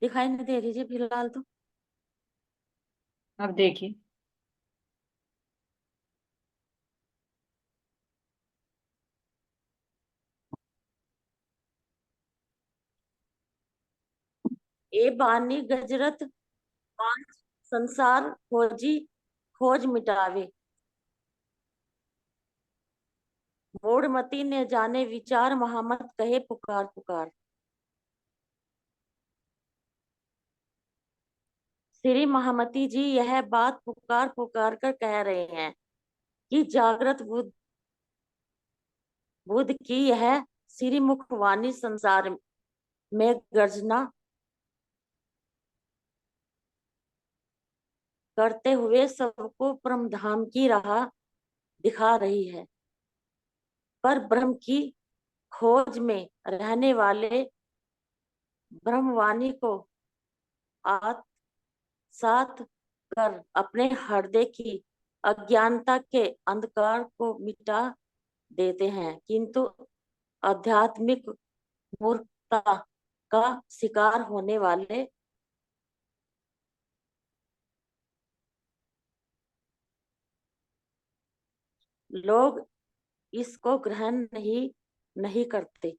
दिखाई नहीं दे रही जी फिलहाल तो। अब देखिए। ए बानी गजरत पांच संसार खोजी खोज मिटावे। मूढ़मती ने जाने विचार महामत कहे पुकार पुकार। श्री महामती जी यह बात पुकार पुकार कर कह रहे हैं कि जागृत बुद्ध बुद्ध की यह श्री मुखवाणी संसार में गर्जना करते हुए सबको परम धाम की राह दिखा रही है। पर ब्रह्म की खोज में रहने वाले ब्रह्मवाणी को आत्मसात कर अपने हृदय की अज्ञानता के अंधकार को मिटा देते हैं, किंतु आध्यात्मिक मूर्खता का शिकार होने वाले लोग इसको ग्रहण नहीं करते।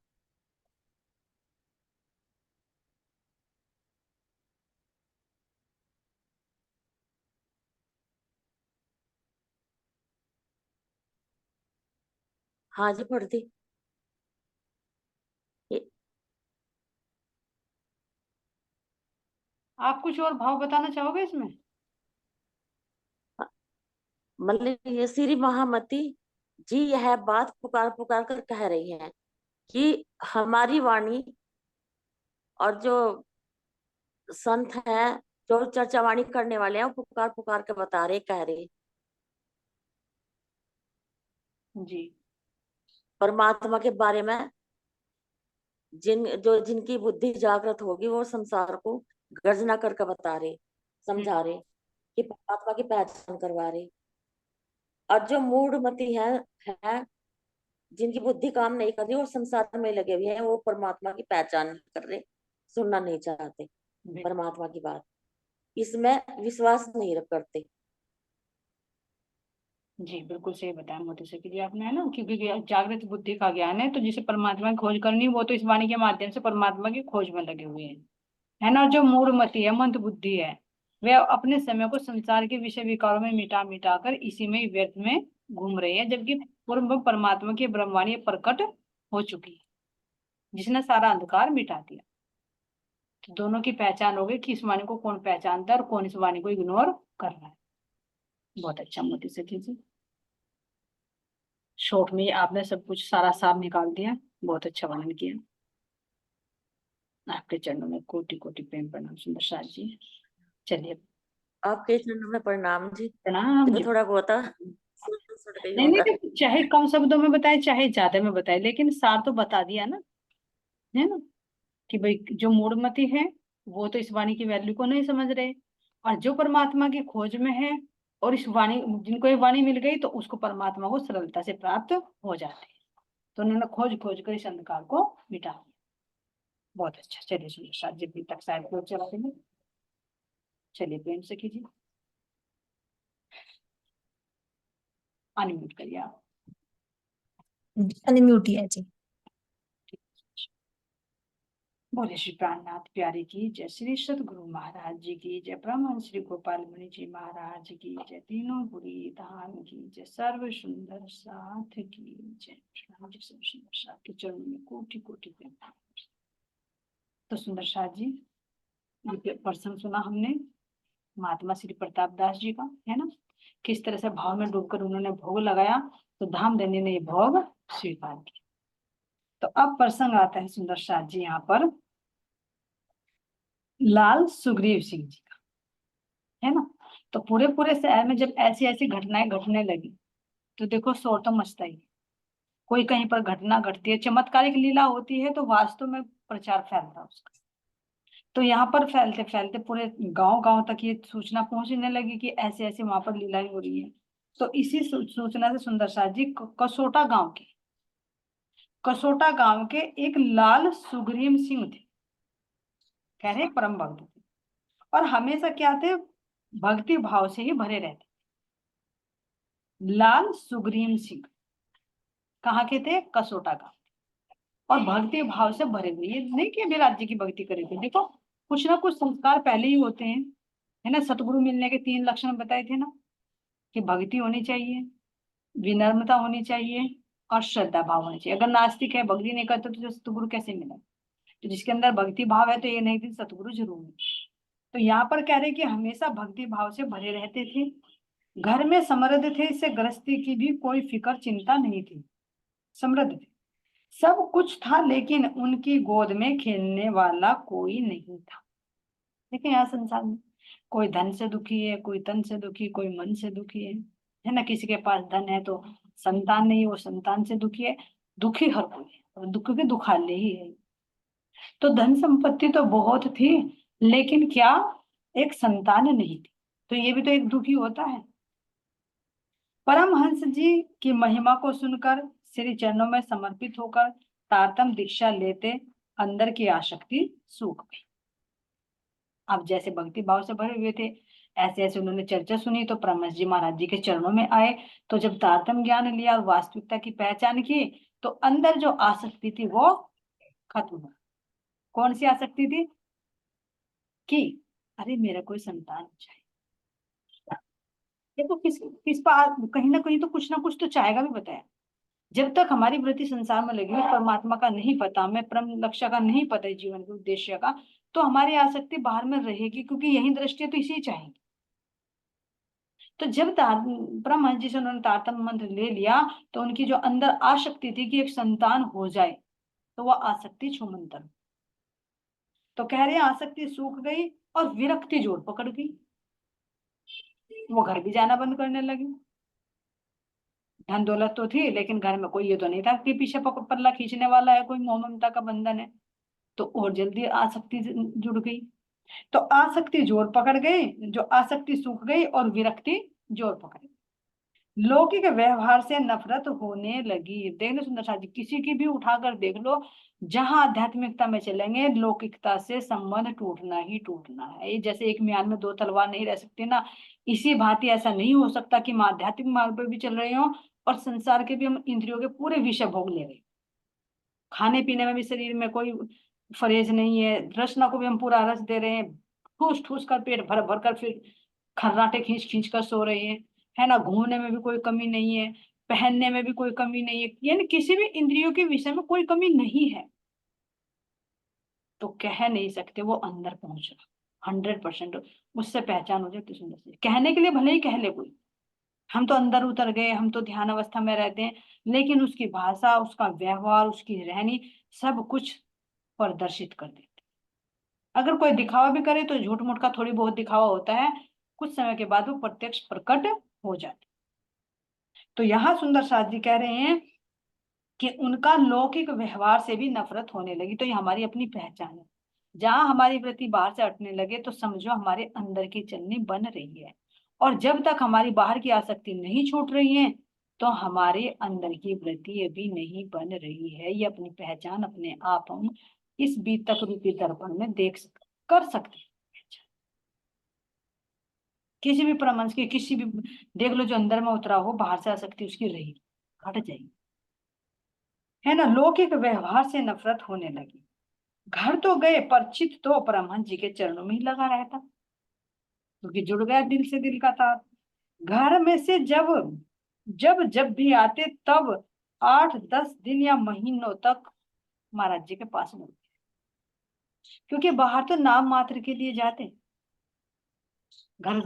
हाँ जी पढ़ दी। ये- आप कुछ और भाव बताना चाहोगे इसमें? मतलब ये श्री महामती जी यह बात पुकार पुकार कर कह रही हैं कि हमारी वाणी और जो संत हैं, जो चर्चा वाणी करने वाले हैं, वो पुकार पुकार के बता रहे कह रहे जी। परमात्मा के बारे में। जिनकी बुद्धि जागृत होगी वो संसार को गर्जना करके बता रहे, हम्म। समझा रहे, कि परमात्मा की पहचान करवा रहे। और जो मूढ़मती है जिनकी बुद्धि काम नहीं कर रही और संसार में लगे हुए हैं, वो परमात्मा की पहचान नहीं कर रहे, सुनना नहीं चाहते बिल्कुल। परमात्मा की बात, इसमें विश्वास नहीं रख करते। जी बिल्कुल सही बताया मोदी से जी आपने, है ना, क्योंकि जागृत बुद्धि का ज्ञान है, तो जिसे परमात्मा की खोज करनी वो तो इस वाणी के माध्यम से परमात्मा की खोज में लगे हुए हैं, है ना। और जो मूढ़मति है, मंद बुद्धि है, वे अपने समय को संसार के विषय विकारों में मिटा मिटा कर इसी में व्यर्थ में घूम रही है, जबकि पूर्व परमात्मा की ब्रह्मवाणी प्रकट हो चुकी है, जिसने सारा अंधकार मिटा दिया। तो दोनों की पहचान हो गई कि इस वाणी को कौन पहचानता है और कौन इस वाणी को इग्नोर कर रहा है। बहुत अच्छा मोदी से जी। शॉर्ट में आपने सब कुछ सारा साफ निकाल दिया। बहुत अच्छा वर्णन किया। आपके चरणों में कोटि कोटि प्रेम प्रणाम सुंदर साज जी। चलिए। आपके चरणों में प्रणाम जी। प्रणाम जो जी। थोड़ा बहुत सुट गई नहीं नहीं होगा। देखो, चाहे कम शब्दों में बताए चाहे ज्यादा में बताए, लेकिन सार तो बता दिया ना, है ना, कि भाई जो मूढ़मति है वो तो इस वाणी की वैल्यू को नहीं समझ रहे, और जो परमात्मा की खोज में है और इस वाणी, जिनको ये वाणी मिल गई तो उसको परमात्मा को सरलता से प्राप्त हो जाते हैं। तो उन्होंने खोज खोज कर इस अंधकार को मिटा दिया। बहुत अच्छा। चलिए सुनिए, शायद जब तक शायद को चला देंगे। चलिए प्रेम से कीजिए, अनम्यूट करिए आप। अनम्यूट ही है जी। बोले श्री प्राणनाथ प्यारे की जय, श्री सतगुरु महाराज जी की जय, परमहंस श्री गोपाल मुनि जी महाराज की जय, तीनों गुरी धाम की जय, सर्व सुंदर साथ की जय। जी सर्व सुंदर साथ के चरणों में कोटि कोटि प्रेम। तो सुंदर साथ जी, ये प्रसंग सुना हमने महात्मा श्री प्रताप दास जी का, है ना, किस तरह से भाव में डूबकर उन्होंने भोग लगाया, तो धामधन्य ने ये भोग स्वीकार किया। तो अब प्रसंग आता है सुंदर साथ जी यहाँ पर लाल सुग्रीव सिंह जी का, है ना। तो पूरे पूरे शहर में जब ऐसी ऐसी घटनाएं घटने लगी, तो देखो शोर तो मचता ही है। कोई कहीं पर घटना घटती है, चमत्कारिक लीला होती है, तो वास्तव में प्रचार फैलता है उसका। तो यहाँ पर फैलते फैलते पूरे गांव गांव तक ये सूचना पहुंचने लगी कि ऐसे ऐसे वहां पर लीलाएं हो रही है। तो इसी सूचना से सुंदर साथ जी कसोटा गांव के एक लाल सुग्रीव सिंह थे। कह रहे परम भक्त थे और हमेशा क्या थे, भक्ति भाव से ही भरे रहते। लाल सुग्रीव सिंह कहाँ के थे, कसोटा का, और भक्ति भाव से भरे हुए। ये नहीं कि अभी राज्य की भक्ति करे थे, देखो कुछ ना कुछ संस्कार पहले ही होते हैं, है ना। सतगुरु मिलने के 3 लक्षण बताए थे ना, कि भक्ति होनी चाहिए, विनम्रता होनी चाहिए और श्रद्धा भाव होना चाहिए। अगर नास्तिक है, भक्ति नहीं करते, तो सतगुरु कैसे मिले। तो जिसके अंदर भक्ति भाव है तो ये नहीं थी सतगुरु जरूर है। तो यहाँ पर कह रहे कि हमेशा भक्ति भाव से भरे रहते थे, घर में समृद्ध थे, इससे गृहस्थी की भी कोई फिक्र चिंता नहीं थी, समृद्ध थे, सब कुछ था, लेकिन उनकी गोद में खेलने वाला कोई नहीं था। देखिए यहाँ संसार में कोई धन से दुखी है, कोई तन से दुखी, कोई मन से दुखी है ना। किसी के पास धन है तो संतान नहीं, वो संतान से दुखी है। दुखी हर कोई है और दुख के दुखाले ही है। तो धन संपत्ति तो बहुत थी, लेकिन क्या एक संतान नहीं थी, तो ये भी तो एक दुखी होता है। परमहंस जी की महिमा को सुनकर श्री चरणों में समर्पित होकर तारतम दीक्षा लेते अंदर की आसक्ति सूख गई। अब जैसे भक्ति भाव से भरे हुए थे, ऐसे ऐसे उन्होंने चर्चा सुनी तो परमहंस जी महाराज जी के चरणों में आए। तो जब तारतम ज्ञान लिया और वास्तविकता की पहचान की, तो अंदर जो आसक्ति थी वो खत्म हुई। कौन सी आसक्ति थी, कि अरे मेरा कोई संतान चाहिए। देखो किस किस पर कहीं ना कुछ तो चाहेगा भी, बताया। जब तक हमारी वृत्ति संसार में लगी हुई, परमात्मा का नहीं पता, हमें परम लक्ष्य का नहीं पता है, जीवन के उद्देश्य का, तो हमारी आसक्ति बाहर में रहेगी, क्योंकि यही दृष्टि है तो इसी चाहेंगे। तो जब परमहंस जी से उन्होंने तारतम्य मंत्र ले लिया, तो उनकी जो अंदर आसक्ति थी कि एक संतान हो जाए, तो वह आसक्ति छूमंतर। तो कह रहे हैं आसक्ति सूख गई और विरक्ति जोर पकड़ गई। वो घर भी जाना बंद करने लगी। धन दौलत तो थी, लेकिन घर में कोई ये तो नहीं था कि पीछे पल्ला खींचने वाला है, कोई मोह ममता का बंधन है। तो और जल्दी आसक्ति जुड़ गई। तो आसक्ति जोर पकड़ गई, जो आसक्ति सूख गई और विरक्ति जोर पकड़ गई। लौकिक व्यवहार से नफरत होने लगी। देख लो सुंदर साजी, किसी की भी उठाकर देख लो, जहां आध्यात्मिकता में चलेंगे लौकिकता से संबंध टूटना ही टूटना है। ये जैसे एक म्यान में 2 तलवार नहीं रह सकती ना, इसी भांति ऐसा नहीं हो सकता कि हम आध्यात्मिक मार्ग पर भी चल रहे हो और संसार के भी हम इंद्रियों के पूरे विषय भोग ले रहे। खाने पीने में भी शरीर में कोई फरेज नहीं है, रसना को भी हम पूरा रस दे रहे हैं, ठूस ठूस कर पेट भर भर कर फिर खर्राटे खींच खींच कर सो रहे हैं, है ना। घूमने में भी कोई कमी नहीं है, पहनने में भी कोई कमी नहीं है, यानी किसी भी इंद्रियों के विषय में कोई कमी नहीं है। तो कह नहीं सकते वो अंदर पहुंच रहा 100%, उससे पहचान हो जाती सुंदर से। कहने के लिए भले ही कह ले कोई, हम तो अंदर उतर गए, हम तो ध्यान अवस्था में रहते हैं, लेकिन उसकी भाषा, उसका व्यवहार, उसकी रहनी, सब कुछ प्रदर्शित कर देते। अगर कोई दिखावा भी करे तो झूठ मूठ का थोड़ी बहुत दिखावा होता है, कुछ समय के बाद वो प्रत्यक्ष प्रकट हो जाते। तो यहाँ सुंदर साथ जी कह रहे हैं कि उनका लौकिक व्यवहार से भी नफरत होने लगी। तो ये हमारी अपनी पहचान है। जहां हमारी वृत्ति बाहर से हटने लगे तो समझो हमारे अंदर की चलनी बन रही है। और जब तक हमारी बाहर की आसक्ति नहीं छूट रही है, तो हमारे अंदर की वृत्ति अभी नहीं बन रही है। ये अपनी पहचान अपने आप हम इस बीतक रूपी दर्पण में कर सकते हैं। किसी भी परमहंस की किसी भी देख लो, जो अंदर में उतरा हो, बाहर से आसक्ति उसकी रही हट जाएगी, है ना। लौकिक व्यवहार से नफरत होने लगी। घर तो गए, पर चित तो परमहंस जी के चरणों में ही लगा रहता, क्योंकि जुड़ गया दिल से दिल का तार। घर में से जब जब जब भी आते, तब 8-10 दिन या महीनों तक महाराज जी के पास में, क्योंकि बाहर तो नाम मात्र के लिए जाते घर,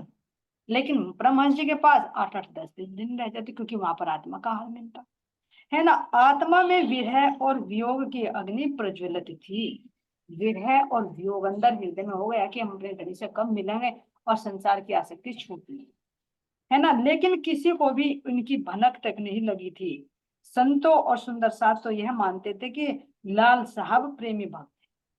लेकिन परमहंस जी के पास 8-8 10 दिन रह जाते, क्योंकि वहां पर आत्मा का हाल मिलता, है ना। आत्मा में विरह और वियोग की अग्नि प्रज्वलित थी। विरह और वियोग अंदर हृदय में हो गया कि हम अपने धनी से कब मिलेंगे, और संसार की आसक्ति छूटी, है ना। लेकिन किसी को भी उनकी भनक तक नहीं लगी थी। संतों और सुंदर साथ तो यह मानते थे कि लाल साहब प्रेमी भक्त।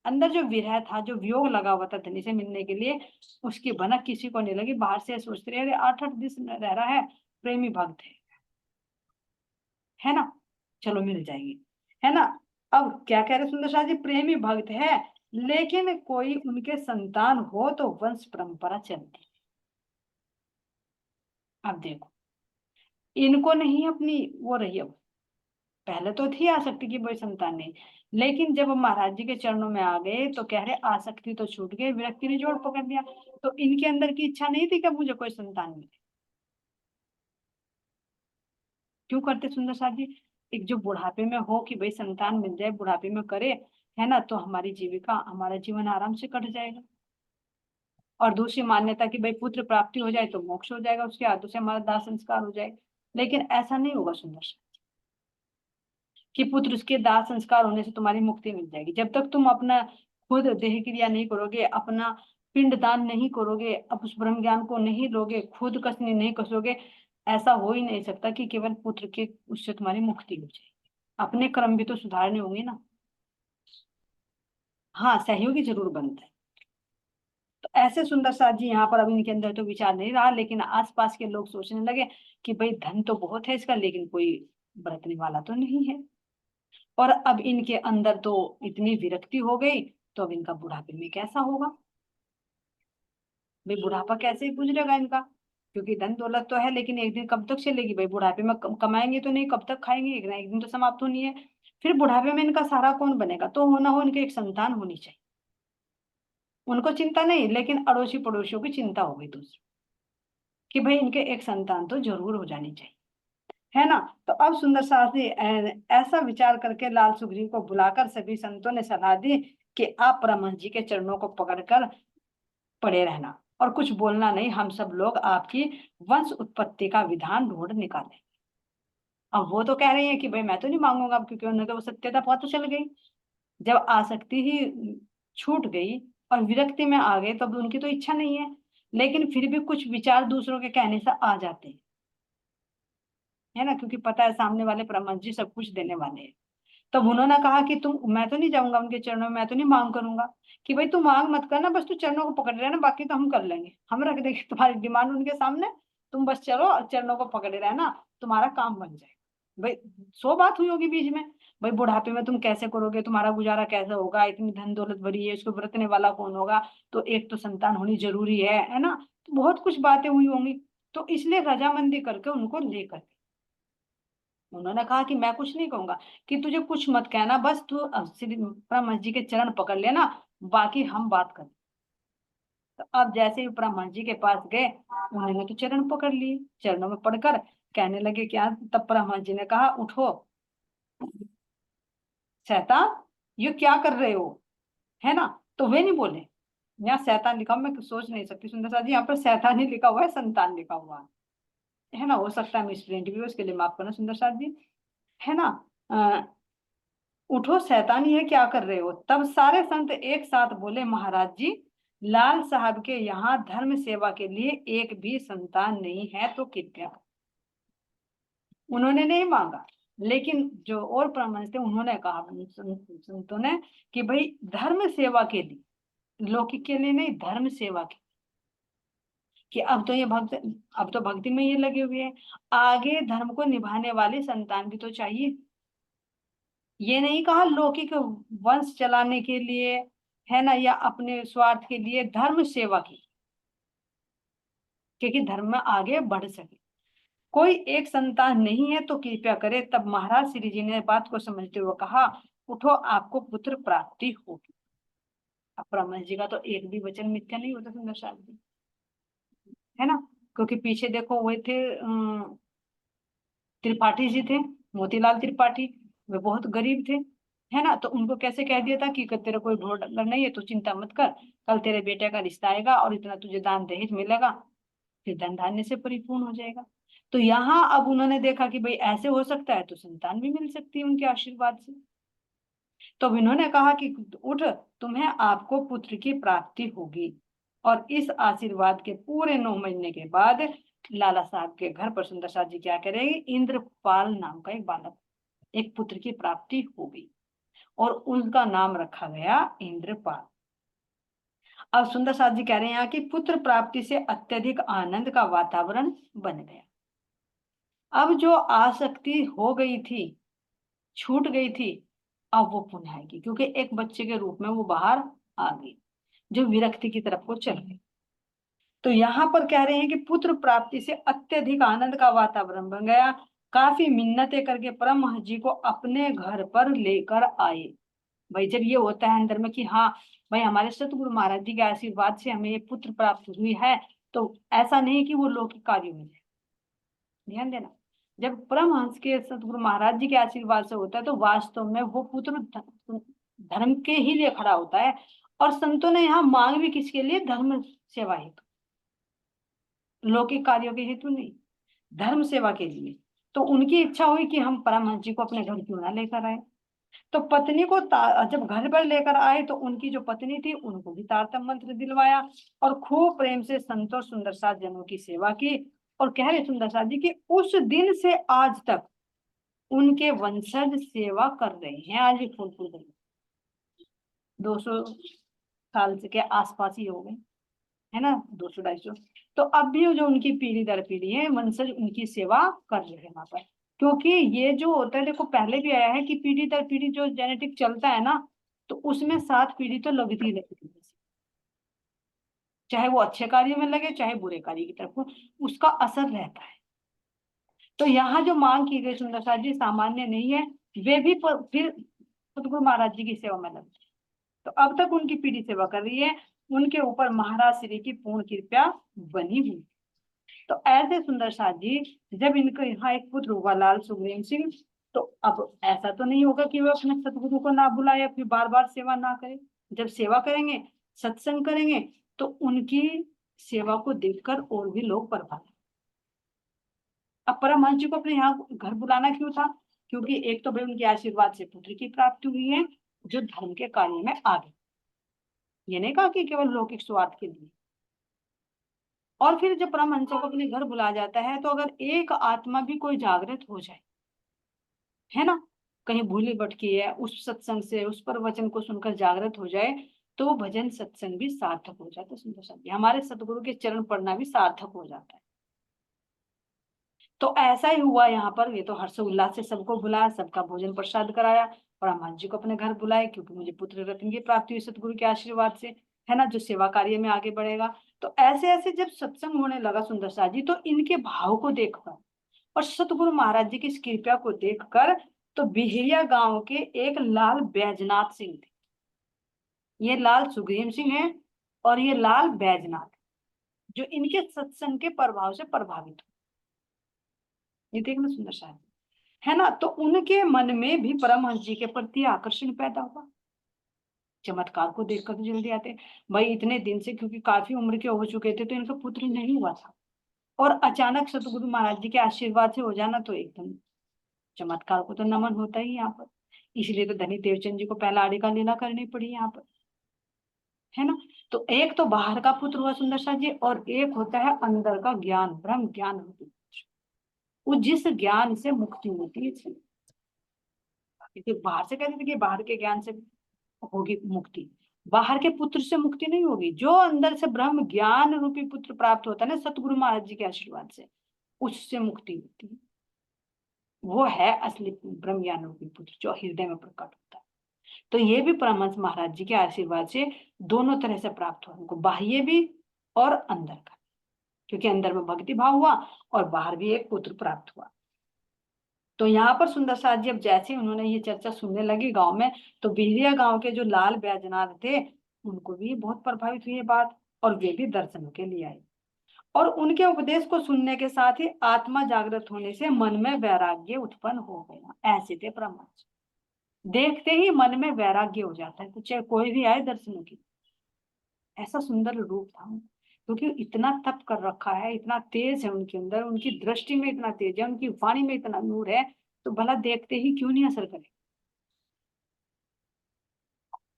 अंदर जो विरह था, जो वियोग लगा हुआ था धनी से मिलने के लिए, उसकी भनक किसी को नहीं लगी। बाहर से सोचते रहे, 8-8 दिन रह रहा है, प्रेमी भक्त है ना, चलो मिल जाएगी, है ना। अब क्या कह रहे सुंदर शाह जी, प्रेमी भक्त है, लेकिन कोई उनके संतान हो तो वंश परंपरा चलती। अब देखो, इनको नहीं अपनी वो रही। अब पहले तो थी आसक्ति की, कोई संतान नहीं, लेकिन जब महाराज जी के चरणों में आ गए तो कह रहे आसक्ति तो छूट गई, विरक्ति ने जोड़ पकड़ लिया। तो इनके अंदर की इच्छा नहीं थी कि मुझे कोई संतान मिले। क्यों करते सुंदर साथ जी? एक जो बुढ़ापे में हो कि भाई संतान मिल जाए, बुढ़ापे में करे, है ना, तो हमारी जीविका, हमारा जीवन आराम से कट जाएगा। और दूसरी मान्यता कि भाई पुत्र प्राप्ति हो जाए तो मोक्ष हो जाएगा, उसके हाथों से हमारा दाह संस्कार हो जाएगा। लेकिन ऐसा नहीं होगा सुंदर साथ कि पुत्र उसके दाह संस्कार होने से तुम्हारी मुक्ति मिल जाएगी। जब तक तुम अपना खुद देह क्रिया नहीं करोगे, अपना पिंड दान नहीं करोगे, अब उस ब्रह्म ज्ञान को नहीं लोगे, खुद कसनी नहीं कसोगे, ऐसा हो ही नहीं सकता कि केवल पुत्र के उससे तुम्हारी मुक्ति हो जाए। अपने कर्म भी तो सुधारने होंगे ना। हाँ, सहयोगी जरूर बनता है। तो ऐसे सुंदर साथ जी यहाँ पर, अब इनके अंदर तो विचार नहीं रहा, लेकिन आसपास के लोग सोचने लगे कि भाई धन तो बहुत है इसका, लेकिन कोई बरतने वाला तो नहीं है। और अब इनके अंदर तो इतनी विरक्ति हो गई, तो अब इनका बुढ़ापे में कैसा होगा? भाई बुढ़ापा कैसे ही गुजरेगा इनका? क्योंकि धन दौलत तो है, लेकिन एक दिन कब तक चलेगी भाई? बुढ़ापे में कमाएंगे तो नहीं, कब तक खाएंगे? एक ना एक दिन तो समाप्त होनी है। फिर बुढ़ापे में इनका सहारा कौन बनेगा? तो होना हो इनके एक संतान होनी चाहिए। उनको चिंता नहीं, लेकिन अड़ोसी पड़ोसियों की चिंता हो गई दूसरी, कि भाई इनके एक संतान तो जरूर हो जानी चाहिए, है ना। तो अब सुंदर शास्त्री ऐसा विचार करके लाल सुग्रीव को बुलाकर सभी संतों ने सलाह दी कि आप परमहंस जी के चरणों को पकड़कर पड़े रहना और कुछ बोलना नहीं, हम सब लोग आपकी वंश उत्पत्ति का विधान ढूंढ निकालें। अब वो तो कह रही है कि भाई मैं तो नहीं मांगूंगा, अब क्योंकि उन्हें तो वो सत्यता पता तो चल गई। जब आसक्ति ही छूट गई और विरक्ति में आ गए, तब उनकी तो इच्छा नहीं है, लेकिन फिर भी कुछ विचार दूसरों के कहने से आ जाते हैं, है ना, क्योंकि पता है सामने वाले परमहंस जी सब कुछ देने वाले हैं। तब उन्होंने कहा कि तुम, मैं तो नहीं जाऊंगा उनके चरणों में, मैं तो नहीं मांग करूंगा। कि भाई तू मांग मत करना, बस तू चरणों को पकड़े रहना, बाकी तो हम कर लेंगे, हम रख देंगे तुम्हारी डिमांड उनके सामने। तुम बस चलो और चरणों को पकड़े रहना, तुम्हारा काम बन जाएगा। भाई 100 बात हुई होगी बीच में, भाई बुढ़ापे में तुम कैसे करोगे, तुम्हारा गुजारा कैसे होगा, इतनी धन दौलत भरी है, इसको बरतने वाला कौन होगा, तो एक तो संतान होनी जरूरी है ना। तो बहुत कुछ बातें हुई होंगी, तो इसलिए रजामंदी करके उनको लेकर उन्होंने कहा कि मैं कुछ नहीं कहूंगा, कि तुझे कुछ मत कहना, बस तू श्री ब्रह्मा जी के चरण पकड़ लेना, बाकी हम बात करें। तो अब जैसे ही ब्रह्मा जी के पास गए, उन्होंने तो चरण पकड़ लिए, चरणों में पड़कर कहने लगे क्या? तब ब्रह्मा जी ने कहा, उठो शैतान, ये क्या कर रहे हो, है ना। तो वे नहीं बोले, यहाँ शैतान लिखा हुआ, मैं सोच नहीं सकती सुंदर सा जी, यहाँ पर शैतान ही लिखा हुआ है, संतान लिखा हुआ है ना। हो सकता है मिस प्रिंट भी हो, उसके लिए माफ करना सुंदर सा जी, है ना। उठो शैतानी है, क्या कर रहे हो? तब सारे संत एक साथ बोले, महाराज जी, लाल साहब के यहाँ धर्म सेवा के लिए एक भी संतान नहीं है, तो कृपया। उन्होंने नहीं मांगा, लेकिन जो और ब्राह्मण थे उन्होंने कहा, संतों ने, कि भाई धर्म सेवा के लिए, लौकिक के लिए नहीं, धर्म सेवा के, कि अब तो ये भक्त, अब तो भक्ति में ये लगे हुए हैं, आगे धर्म को निभाने वाली संतान भी तो चाहिए। ये नहीं कहा लौकिक वंश चलाने के लिए, है ना, या अपने स्वार्थ के लिए, धर्म सेवा की, क्योंकि धर्म में आगे बढ़ सके। कोई एक संतान नहीं है तो कृपया करे। तब महाराज श्री जी ने बात को समझते हुए कहा, उठो, आपको पुत्र प्राप्ति होगी। अब ब्रह्मा जी का तो एक भी वचन मिथ्या नहीं होता सुंदर साहब जी, है ना। क्योंकि पीछे देखो वही थे त्रिपाठी जी थे, मोतीलाल त्रिपाठी, वे बहुत गरीब थे, है ना। तो उनको कैसे कह दिया था कि तेरा कोई ढोर डंगर नहीं है, तो चिंता मत कर, कल तेरे बेटे का रिश्ता आएगा और इतना तुझे दान दहेज मिलेगा, फिर धन धान्य से परिपूर्ण हो जाएगा। तो यहाँ अब उन्होंने देखा कि भाई ऐसे हो सकता है, तो संतान भी मिल सकती है उनके आशीर्वाद से। तो इन्होंने कहा कि उठ, तुम्हें, आपको पुत्र की प्राप्ति होगी। और इस आशीर्वाद के पूरे 9 महीने के बाद लाला साहब के घर पर सुंदर साहब जी क्या करेंगे, इंद्रपाल नाम का एक बालक, एक पुत्र की प्राप्ति हो गई और उनका नाम रखा गया इंद्रपाल। अब सुंदर साहब जी कह रहे हैं यहाँ कि पुत्र प्राप्ति से अत्यधिक आनंद का वातावरण बन गया। अब जो आसक्ति हो गई थी, छूट गई थी, अब वो पुनः आएगी, क्योंकि एक बच्चे के रूप में वो बाहर आ गई, जो विरक्ति की तरफ को चल गई। तो यहाँ पर कह रहे हैं कि पुत्र प्राप्ति से अत्यधिक आनंद का वातावरण बन गया। काफी मिन्नतें करके परमहंस जी को अपने घर पर लेकर आए। भाई जब ये होता है अंदर में कि हाँ भाई हमारे सतगुरु महाराज जी के आशीर्वाद से हमें ये पुत्र प्राप्त हुई है, तो ऐसा नहीं कि वो लौकिक कार्यों में जाए। ध्यान देना, जब परमहंस के सतगुरु महाराज जी के आशीर्वाद से होता है तो वास्तव में वो पुत्र धर्म के ही लिए खड़ा होता है। और संतों ने यहाँ मांग भी किसके लिए? धर्म सेवा हेतु, लौकिक कार्यों के हेतु नहीं, धर्म सेवा के लिए। तो उनकी इच्छा हुई कि हम परमहंस जी को अपने घर क्यों ना लेकर आए। तो पत्नी को जब घर पर लेकर आए तो उनकी जो पत्नी थी उनको भी तारतम मंत्र दिलवाया और खूब प्रेम से संतोष सुंदर साथ जनों की सेवा की। और कह रहे सुंदर साथ जी कि उस दिन से आज तक उनके वंशज सेवा कर रहे हैं। आज भी फूल फूल 200 साल के आसपास ही हो गए, है ना, 200-250। तो अब भी जो उनकी पीढ़ी दर पीढ़ी है वंशज उनकी सेवा कर रहे हैं वहां पर। क्योंकि ये जो होता है, देखो पहले भी आया है कि पीढ़ी दर पीढ़ी जो जेनेटिक चलता है ना, तो उसमें 7 पीढ़ी तो लगती लगती है, चाहे वो अच्छे कार्य में लगे चाहे बुरे कार्य की तरफ हो, उसका असर रहता है। तो यहाँ जो मांग की गई सुंदर जी सामान्य नहीं है, वे भी फिर सतगुरु महाराज जी की सेवा में लगे। तो अब तक उनकी पीढ़ी सेवा कर रही है, उनके ऊपर महाराज श्री की पूर्ण कृपा बनी हुई। तो ऐसे सुंदर साथ जी जब इनको यहाँ एक पुत्र हुआ लाल सुग्रीव सिंह, तो अब ऐसा तो नहीं होगा कि वे अपने सतगुरु को ना बुलाए, फिर बार बार सेवा ना करें। जब सेवा करेंगे, सत्संग करेंगे, तो उनकी सेवा को देखकर और भी लोग प्रभावित। अब परमहंस जी को अपने यहाँ घर बुलाना क्यों था? क्योंकि एक तो भाई उनके आशीर्वाद से पुत्र की प्राप्ति हुई है जो धर्म के कार्य में आ गए, ये नहीं कहा कि केवल लौकिक स्वार्थ के लिए। और फिर जब परमहंसों को अपने घर बुलाया जाता है, तो अगर एक आत्मा भी कोई जागृत हो जाए, है ना, कहीं भूली भटकी है, उस सत्संग से उस पर वचन को सुनकर जागृत हो जाए, तो भजन सत्संग भी सार्थक हो जाता है। सुंदर साथी, हमारे सतगुरु के चरण पढ़ना भी सार्थक हो जाता है। तो ऐसा ही हुआ यहाँ पर। ये तो हर्षोल्लास से सबको बुलाया, सबका भोजन प्रसाद कराया, परमहंस जी को अपने घर बुलाए, क्योंकि मुझे पुत्र रत्न की प्राप्ति हुई सतगुरु के आशीर्वाद से, है ना, जो सेवा कार्य में आगे बढ़ेगा। तो ऐसे ऐसे जब सत्संग होने लगा सुंदर साथ जी, तो इनके भाव को देखकर और सतगुरु महाराज जी की इस कृपा को देखकर, तो बिहरिया गांव के एक लाल बैजनाथ सिंह थे। ये लाल सुग्रीव सिंह है और ये लाल बैजनाथ, जो इनके सत्संग के प्रभाव से प्रभावित हो। ये देखना सुंदर साथ, है ना। तो उनके मन में भी परमहंस जी के प्रति आकर्षण पैदा हुआ। चमत्कार को देखकर तो जल्दी आते भाई, इतने दिन से, क्योंकि काफी उम्र के हो चुके थे, तो इनका पुत्र नहीं हुआ था, और अचानक सतगुरु महाराज जी के आशीर्वाद से हो जाना, तो एकदम चमत्कार को तो नमन होता ही यहाँ पर। इसलिए तो धनी देवचंद जी को पहला आड़िका लीला करनी पड़ी यहाँ पर, है ना। तो एक तो बाहर का पुत्र हुआ सुंदर सा जी, और एक होता है अंदर का ज्ञान, ब्रह्म ज्ञान होती है, वो जिस ज्ञान से मुक्ति होती है। बाहर से कहते थे कि बाहर के ज्ञान से होगी मुक्ति, बाहर के पुत्र से मुक्ति नहीं होगी। जो अंदर से ब्रह्म ज्ञान रूपी पुत्र प्राप्त होता है ना सतगुरु महाराज जी के आशीर्वाद से, उससे मुक्ति होती है। वो है असली ब्रह्म ज्ञान रूपी पुत्र जो हृदय में प्रकट होता है। तो ये भी परमहंस महाराज जी के आशीर्वाद से दोनों तरह से प्राप्त हुआ, उनको बाह्य भी और अंदर का, क्योंकि अंदर में भक्ति भाव हुआ और बाहर भी एक पुत्र प्राप्त हुआ। तो यहाँ पर सुंदर साथ जी अब जैसे ही उन्होंने ये चर्चा सुनने लगी गांव में, तो बिहरिया गांव के जो लाल बैजनाथ थे उनको भी बहुत प्रभावित हुई ये बात, और वे भी दर्शन के लिए आए। और उनके उपदेश को सुनने के साथ ही आत्मा जागृत होने से मन में वैराग्य उत्पन्न हो गया। ऐसे थे परमहंस, देखते ही मन में वैराग्य हो जाता है, तो चाहे कोई भी आए दर्शनों की। ऐसा सुंदर रूप था, क्योंकि इतना तप कर रखा है, इतना तेज है उनके अंदर, उनकी दृष्टि में इतना तेज है, उनकी वाणी में इतना नूर है, तो भला देखते ही क्यों नहीं असर करे।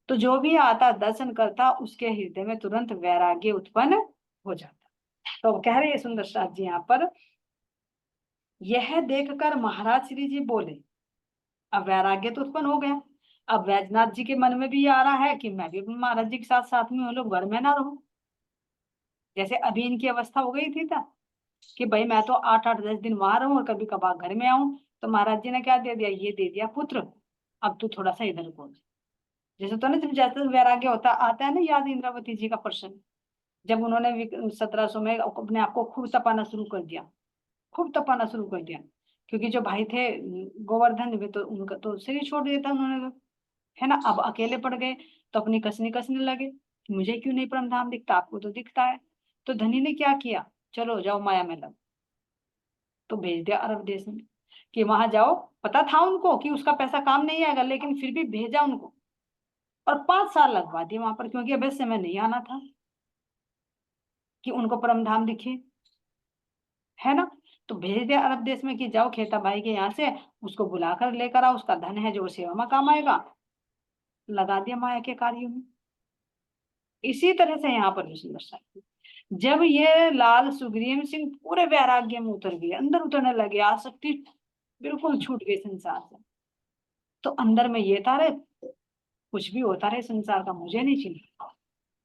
तो जो भी आता दर्शन करता उसके हृदय में तुरंत वैराग्य उत्पन्न हो जाता। तो कह रहे हैं सुंदर साथ जी यहाँ पर, यह देखकर महाराज श्री जी बोले, अब वैराग्य तो उत्पन्न हो गया, अब वैजनाथ जी के मन में भी ये आ रहा है कि मैं भी महाराज जी के साथ साथ में, लोग घर में ना रहूं। जैसे अभी इनकी अवस्था हो गई थी था कि भाई मैं तो 8-8-10 दिन वहां रहूं और कभी कभार घर में आऊं। तो महाराज जी ने क्या दे दिया? ये दे दिया पुत्र, अब तू थोड़ा सा इधर बोल। जैसे तो ना जब जैसे वैराग्य होता आता है ना, याद इंद्रावती जी का प्रश्न, जब उन्होंने 1700 में अपने आप को खूब तपाना शुरू कर दिया, खूब तपाना शुरू कर दिया, क्योंकि जो भाई थे गोवर्धन वे तो उनका तो शरीर छोड़ दिया था उन्होंने, है ना। अब अकेले पड़ गए तो अपनी कसनी कसने लगे, मुझे क्यों नहीं परम धाम दिखता, आपको तो दिखता है। तो धनी ने क्या किया, चलो जाओ माया में लग, तो भेज दिया अरब देश में कि वहां जाओ। पता था उनको कि उसका पैसा काम नहीं आएगा, लेकिन फिर भी भेजा उनको, और 5 साल लगवा दिए वहां पर, क्योंकि अब इस समय नहीं आना था कि उनको परम धाम दिखे, है ना। तो भेज दिया अरब देश में कि जाओ खेता भाई के यहाँ से उसको बुलाकर लेकर आओ, उसका धन है जो सेवा में काम आएगा। लगा दिया माया के कार्यों में। इसी तरह से यहाँ पर भी सुंदर सा, जब ये लाल सुग्रीव सिंह पूरे वैराग्य में उतर गए, अंदर उतरने लगे, आसक्ति बिल्कुल छूट गई संसार से, तो अंदर में ये था, रे कुछ भी होता रहे संसार का, मुझे नहीं चिंता।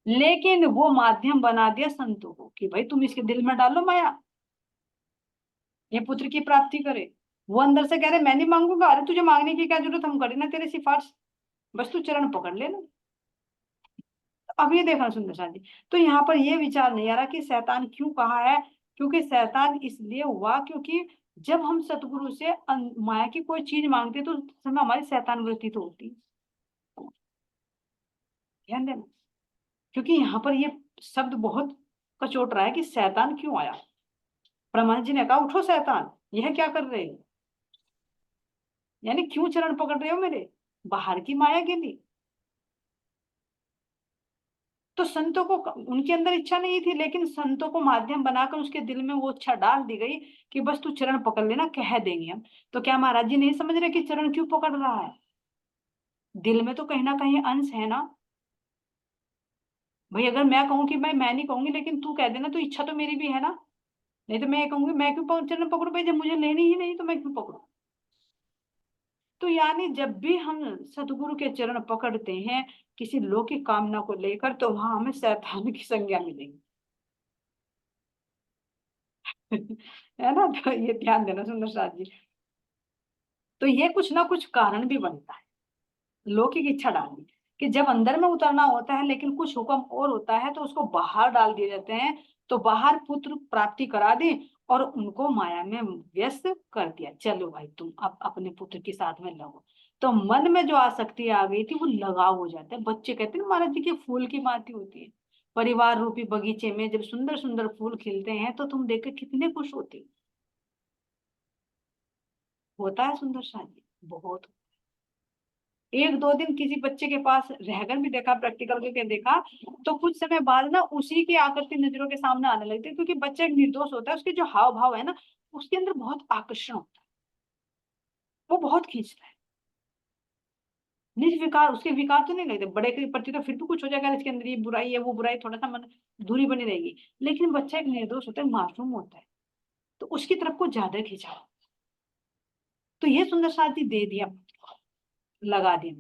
लेकिन वो माध्यम बना दिया संतों को कि भाई तुम इसके दिल में डालो माया, ये पुत्र की प्राप्ति करे। वो अंदर से कह रहे मैं नहीं मांगूंगा, अरे तुझे मांगने की क्या जरूरत, हम करे ना तेरे सिफारिश, बस तू चरण पकड़ लेना। अब ये देखना सुंदर सा जी, तो यहाँ पर ये विचार नहीं आ रहा कि शैतान क्यों कहा है, क्योंकि शैतान इसलिए हुआ क्योंकि जब हम सतगुरु से माया की कोई चीज मांगते तो उस समय हमारी शैतान वृत्ति तो होती है, ध्यान देना। क्योंकि यहाँ पर ये शब्द बहुत कचोट रहा है कि शैतान क्यों आया। ब्रह्मा जी ने कहा उठो शैतान, यह क्या कर रहे हो, यानी क्यों चरण पकड़ रहे हो मेरे, बाहर की माया के लिए। तो संतों को, उनके अंदर इच्छा नहीं थी, लेकिन संतों को माध्यम बनाकर उसके दिल में वो इच्छा डाल दी गई कि बस तू चरण पकड़ लेना, कह देंगे हम। तो क्या महाराज जी नहीं समझ रहे कि चरण क्यों पकड़ रहा है, दिल में तो कहीं ना कहीं अंश है ना। भाई अगर मैं कहूँ कि मैं नहीं कहूंगी, लेकिन तू कह देना, तो इच्छा तो मेरी भी है ना। नहीं तो मैं ये कहूंगी मैं क्यों चरण पकड़ू भाई, जब मुझे लेनी ही नहीं तो मैं क्यों पकड़ू। तो यानी जब भी हम सतगुरु के चरण पकड़ते हैं किसी लौकिक कामना को लेकर, तो वहां हमें शैतान की संज्ञा मिलेगी। है ना, तो ये ध्यान देना सुंदर साथ जी। तो ये कुछ ना कुछ कारण भी बनता है लौकिक इच्छा डालने, कि जब अंदर में उतरना होता है लेकिन कुछ हुक्म और होता है तो उसको बाहर डाल दिए जाते हैं, तो बाहर पुत्र प्राप्ति करा दी और उनको माया में व्यस्त कर दिया, चलो भाई तुम अब अपने पुत्र के साथ में लगो। तो मन में जो आसक्ति आ गई थी वो लगाव हो जाता है। बच्चे कहते हैं महाराज जी के फूल की माती होती है, परिवार रूपी बगीचे में जब सुंदर सुंदर फूल खिलते हैं तो तुम देख के कितने खुश होते हो। होता है सुंदर सा जी, बहुत। एक दो दिन किसी बच्चे के पास रहकर भी देखा, प्रैक्टिकल करके देखा, तो कुछ समय बाद ना उसी की आकृति नजरों के सामने आने लगती है, क्योंकि बच्चा एक निर्दोष होता है, उसके जो हाव भाव है ना, उसके अंदर बहुत आकर्षण होता है, वो बहुत खींचता है। निज विकार, उसके विकार तो नहीं लगते, बड़े के प्रति तो फिर भी कुछ हो जाएगा, इसके अंदर ये बुराई है वो बुराई, थोड़ा सा मन दूरी बनी रहेगी। लेकिन बच्चा एक निर्दोष होता है, मासूम होता है, तो उसकी तरफ को ज्यादा खिंचाव। तो ये सुंदर साथी दे दिया, लगा दिया,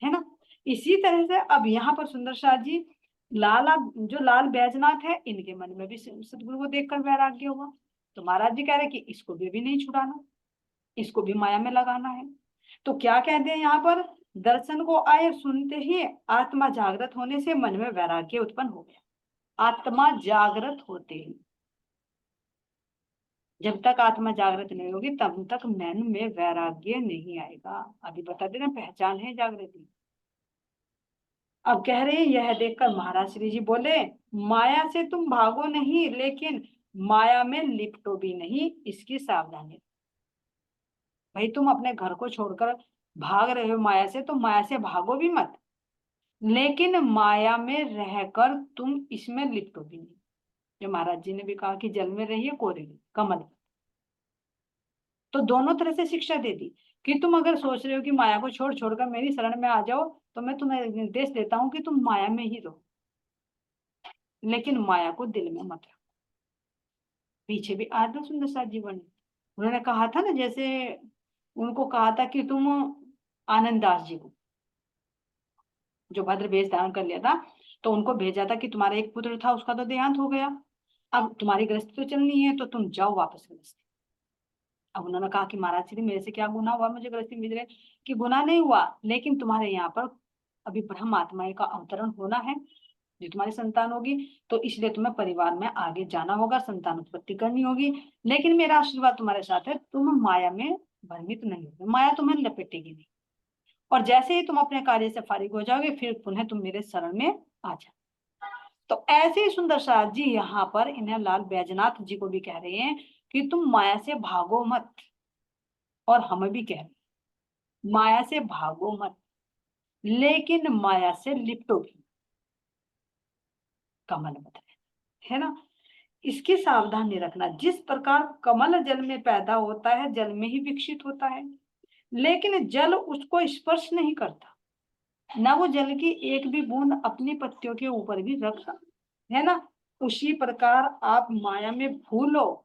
है ना। इसी तरह से अब यहाँ पर सुंदर शाह जी, लाला जो लाल बैजनाथ है, इनके मन में भी सदगुरु को देखकर वैराग्य हुआ। तो महाराज जी कह रहे कि इसको भी नहीं छुड़ाना, इसको भी माया में लगाना है। तो क्या कहते हैं यहाँ पर, दर्शन को आए सुनते ही आत्मा जागृत होने से मन में वैराग्य उत्पन्न हो गया। आत्मा जागृत होते ही, जब तक आत्मा जागृत नहीं होगी तब तक मन में वैराग्य नहीं आएगा। अभी बता देना, पहचान है जागृति। अब कह रहे हैं, यह देखकर महाराज श्री जी बोले, माया से तुम भागो नहीं, लेकिन माया में लिपटो भी नहीं, इसकी सावधानी। भाई तुम अपने घर को छोड़कर भाग रहे हो माया से, तो माया से भागो भी मत, लेकिन माया में रहकर तुम इसमें लिपटो भी नहीं। जो महाराज जी ने भी कहा कि जल में रहिए कोरे में कमल। तो दोनों तरह से शिक्षा दे दी कि तुम अगर सोच रहे हो कि माया को छोड़ छोड़कर मेरी शरण में आ जाओ, तो मैं तुम्हें निर्देश देता हूँ कि तुम माया में ही रहो, लेकिन माया को दिल में मत रखो। पीछे भी आत्म सुंदर सा जीवन है। उन्होंने कहा था ना, जैसे उनको कहा था कि तुम आनंद दास जी को, जो भद्र वेश धारण कर लिया था, तो उनको भेजा था कि तुम्हारा एक पुत्र था उसका तो देहांत हो गया, अब तुम्हारी गृहस्थी तो चलनी है, तो तुम जाओ वापस गृहस्थी। अब उन्होंने कहा कि महाराज श्री मेरे से क्या गुनाह हुआ, मुझे गृहस्थी मिल रहे कि गुनाह नहीं हुआ, लेकिन तुम्हारे यहाँ पर अभी ब्रह्म आत्मा का अवतरण होना है, जो तुम्हारी संतान होगी, तो इसलिए तुम्हें परिवार में आगे जाना होगा, संतान उत्पत्ति करनी होगी, लेकिन मेरा आशीर्वाद तुम्हारे साथ है, तुम माया में भ्रमित नहीं हो, माया तुम्हें लपेटेगी नहीं, और जैसे ही तुम अपने कार्य से फारिग हो जाओगे फिर पुनः तुम मेरे शरण में आ जाओ। तो ऐसे ही सुंदर साथ जी यहाँ पर इन्हें लाल बैजनाथ जी को भी कह रहे हैं कि तुम माया से भागो मत, और हमें भी कह रहे हैं माया से भागो मत, लेकिन माया से लिपटो भी, कमल मत, है ना। इसकी सावधानी रखना, जिस प्रकार कमल जल में पैदा होता है जल में ही विकसित होता है, लेकिन जल उसको स्पर्श नहीं करता, ना वो जल की एक भी बूंद अपनी पत्तियों के ऊपर भी रखता, है ना। उसी प्रकार आप माया में फूलो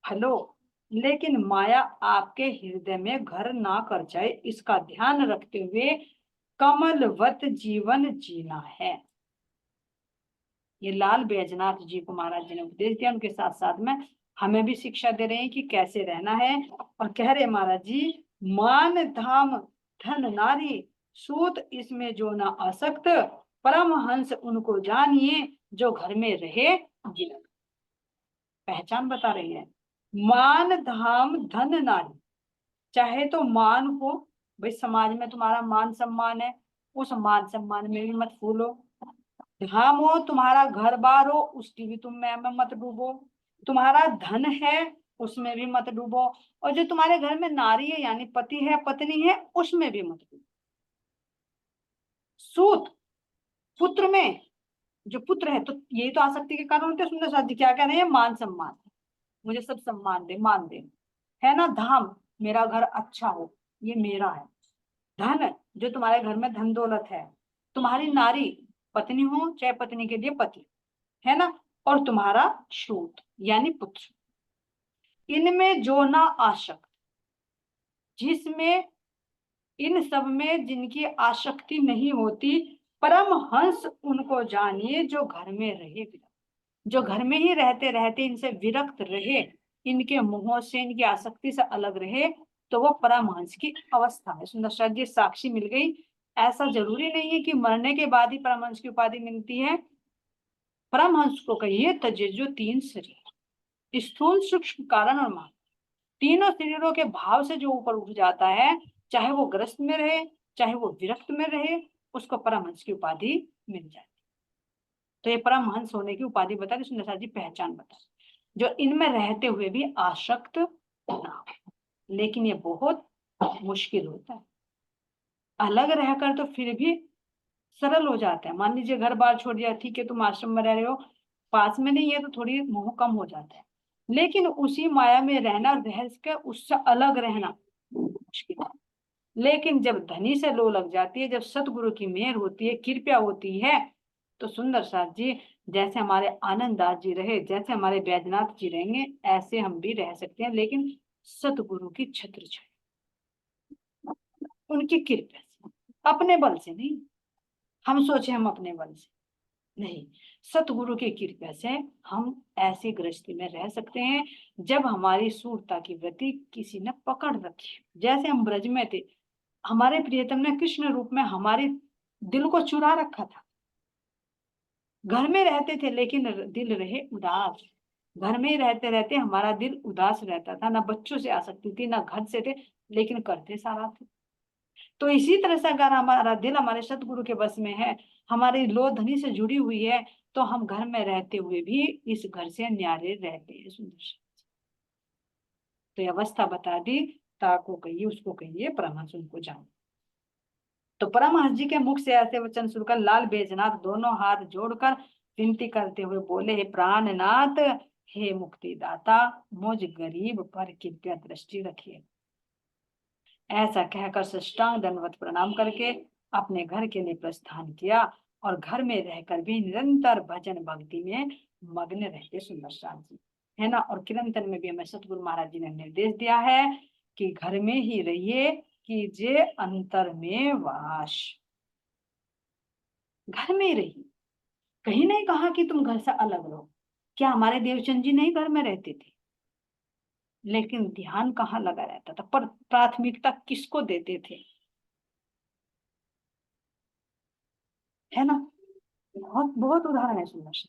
फलो, लेकिन माया आपके हृदय में घर ना कर जाए, इसका ध्यान रखते हुए कमलवत जीवन जीना है। ये लाल बैजनाथ जी को महाराज जी ने उपदेश दिया, उनके साथ साथ में हमें भी शिक्षा दे रहे हैं कि कैसे रहना है, और कह रहे महाराज जी मान धाम धन नारी सूत इसमें जो ना आसक्त, परमहंस उनको जानिए जो घर में रहे जिनक। पहचान बता रही है, मान धाम धन नारी, चाहे तो मान हो, भाई समाज में तुम्हारा मान सम्मान है, उस मान सम्मान में भी मत फूलो, धाम हो तुम्हारा घर बार हो उसकी भी तुम में मत डूबो, तुम्हारा धन है उसमें भी मत डूबो, और जो तुम्हारे घर में नारी है यानी पति है पत्नी है उसमें भी मत डूबो। सूत पुत्र में, जो पुत्र है तो यही तो आसक्ति के कारण होते हैं। सुंदर साथ जी क्या कह रहे हैं, मान सम्मान, मुझे सब सम्मान दे मान दे, है ना। धाम मेरा घर अच्छा हो, ये मेरा है। धन जो तुम्हारे घर में धन दौलत है, तुम्हारी नारी पत्नी हो चाहे पत्नी के लिए पति, है ना, और तुम्हारा सूत यानी पुत्र, इनमें जो ना आसक्त, जिसमें इन सब में जिनकी आसक्ति नहीं होती, परम हंस उनको जानिए जो घर में रहे विरक्त, जो घर में ही रहते रहते इनसे विरक्त रहे, इनके मुंहों से इनकी आसक्ति से अलग रहे, तो वो परमहंस की अवस्था है। सुंदर शायद ये साक्षी मिल गई। ऐसा जरूरी नहीं है कि मरने के बाद ही परमहंस की उपाधि मिलती है। परमहंस को कहिए तजे जो तीन शरीर, स्थूल सूक्ष्म कारण और मान, तीनों शरीरों के भाव से जो ऊपर उठ जाता है, चाहे वो ग्रस्त में रहे चाहे वो विरक्त में रहे, उसको परमहंस की उपाधि मिल जाती। तो ये परमहंस होने की उपाधि बता दी सुंदर जी, पहचान बता, जो इनमें रहते हुए भी आसक्त ना हो, लेकिन ये बहुत मुश्किल होता है। अलग रहकर तो फिर भी सरल हो जाता है, मान लीजिए घर बार छोड़ दिया, ठीक है तुम आश्रम में रह रहे हो, पास में नहीं है तो थोड़ी मोह कम हो जाता है, लेकिन उसी माया में रहना, रह के उससे अलग रहना मुश्किल है। लेकिन जब धनी से लो लग जाती है, जब सतगुरु की मेहर होती है, कृपया होती है, तो सुंदर साथ जी जैसे हमारे आनंद दास जी रहे, जैसे हमारे बैजनाथ जी रहेंगे, ऐसे हम भी रह सकते हैं, लेकिन सतगुरु की छत्र छाया, उनकी कृपा से, अपने बल से नहीं। हम सोचे हम अपने बल से नहीं, सतगुरु की कृपा से हम ऐसी गृहस्थी में रह सकते हैं जब हमारी सूरता की वृत्ति किसी ने पकड़ रखी। जैसे हम ब्रज में थे, हमारे प्रियतम ने कृष्ण रूप में हमारे दिल को चुरा रखा था, घर में रहते थे लेकिन दिल रहे उदास, घर में ही रहते रहते हमारा दिल उदास रहता था, ना बच्चों से आ सकती थी ना घर से थे, लेकिन करते सारा थे। तो इसी तरह से अगर हमारा दिल हमारे सतगुरु के बस में है, हमारी लो धनी से जुड़ी हुई है, तो हम घर में रहते हुए भी इस घर से न्यारे रहते हैं। सुंदर से तो ये अवस्था बता दी, ताको कहिए उसको कहिए परमहंस उनको जानो। तो परमहंस जी के मुख से ऐसे वचन सुनकर लाल बैजनाथ दोनों हाथ जोड़कर विनती करते हुए बोले, हे प्राणनाथ, हे मुक्तिदाता, मुझ गरीब पर कृपया दृष्टि रखिए। ऐसा कहकर साष्टांग दंडवत प्रणाम करके अपने घर के लिए प्रस्थान किया, और घर में रहकर भी निरंतर भजन भक्ति में मग्न रहते सुंदर साथ जी, है ना। और कीर्तन में भी हमें सतगुरु महाराज जी ने निर्देश दिया है कि घर में ही रहिए, कीजिए अंतर में वास, घर में ही रहिए, कहीं नहीं कहा कि तुम घर से अलग रहो। क्या हमारे देवचंद जी नहीं घर में रहते थे? लेकिन ध्यान कहाँ लगा रहता था, पर प्राथमिकता किसको देते थे, है ना। बहुत बहुत उदाहरण है सुंदर से।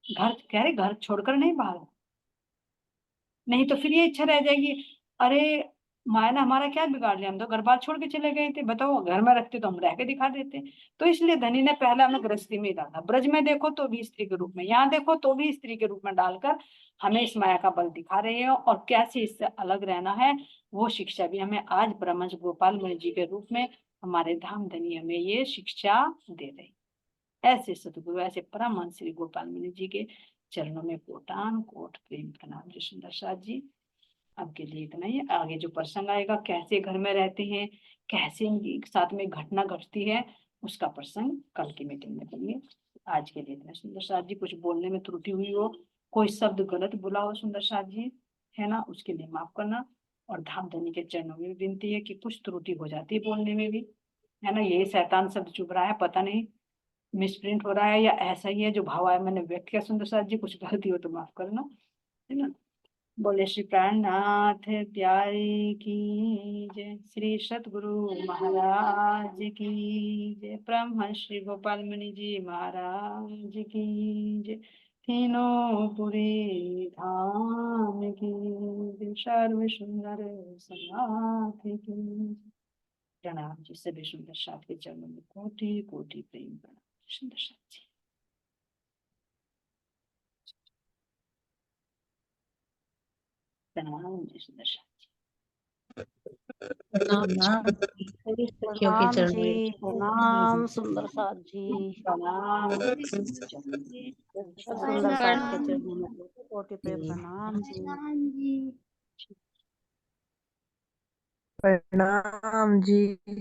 घर कह रहे घर छोड़कर नहीं भागना, नहीं तो फिर ये इच्छा रह जाएगी, अरे माया ने हमारा क्या बिगाड़ लिया, हम तो घर बार छोड़ के चले गए थे, बताओ घर में रखते तो हम रह के दिखा देते। तो इसलिए धनी ने पहले हमें गृहस्थी में ही डाला, ब्रज में देखो तो भी स्त्री के रूप में, यहाँ देखो तो भी स्त्री के रूप में डालकर हमें इस माया का बल दिखा रहे हैं, और कैसे इससे अलग रहना है वो शिक्षा भी हमें आज ब्रह्मंश गोपाल मुनि जी के रूप में हमारे धाम धनी हमें ये शिक्षा दे रहे। ऐसे सतगुरु, ऐसे परमहंस श्री गोपाल मुनि जी के चरणों में कोटान कोट प्रेम प्रणाम। जी सुंदर साथ जी, अब के लिए इतना ही। आगे जो प्रसंग आएगा, कैसे घर में रहते हैं, कैसे इनके साथ में घटना घटती है, उसका प्रसंग कल की मीटिंग में करेंगे। आज के लिए इतना। सुंदर साथ जी, कुछ बोलने में त्रुटि हुई हो, कोई शब्द गलत बोला हो सुंदर साथ जी, है ना, उसके लिए माफ करना। और धाम धनी के चरणों में भी विनती है कि कुछ त्रुटि हो जाती है बोलने में भी, है ना, यही शैतान शब्द चुभ रहा है, पता नहीं मिसप्रिंट हो रहा है या ऐसा ही है जो भाव आया मैंने व्यक्त किया सुंदर साथ जी, कुछ गलती हो तो माफ करना, है ना। बोले श्री प्राणनाथ प्यारे की जय, श्री सतगुरु महाराज की जय, ब्रह्मर्षि श्री गोपाल मुनि जी महाराज की जय, तीनों पुरी धाम की जय, सर्व सुंदर समाधि की जय। प्रणाम जी, सभी सुंदर साथ के चरणों में कोटि कोटि प्रेम प्रणाम। सुंदर साथ जी, प्रणाम जी, सुंदर साथ प्रणाम सभी सखियों के प्रणाम चरणों जी, में प्रणाम सुंदर साथ जी, प्रणाम सुंदर साथ के चरणों में कोटि कोटि प्रेम प्रणाम जी। प्रणाम जी।